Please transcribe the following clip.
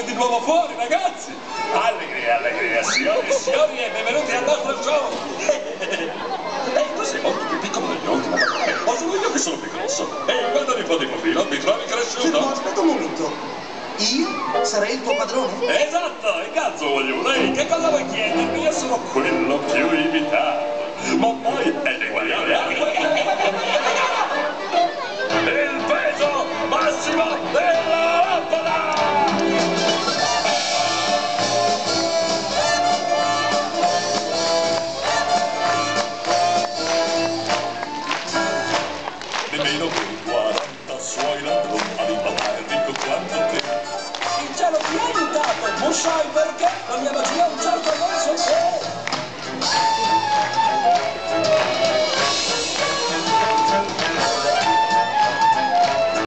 tirare di nuovo fuori, ragazzi! Allegria, allegria, signori e signori, e benvenuti al nostro show! Tu sei molto più piccolo degli ultimi, o sono io che sono più grosso? Guardami un po' di profilo, mi trovi cresciuto? Fermo, aspetta un momento. Io sarei il tuo padrone? Esatto, e cazzo voglio lei, che cosa vuoi chiedermi? Io sono quello più imitato, ma poi è il peso massimo della lampada! Nemmeno quei 40 suoi ladroni arriva mai ricco quanto te. Il cielo ti ha aiutato, non sai perché? La mia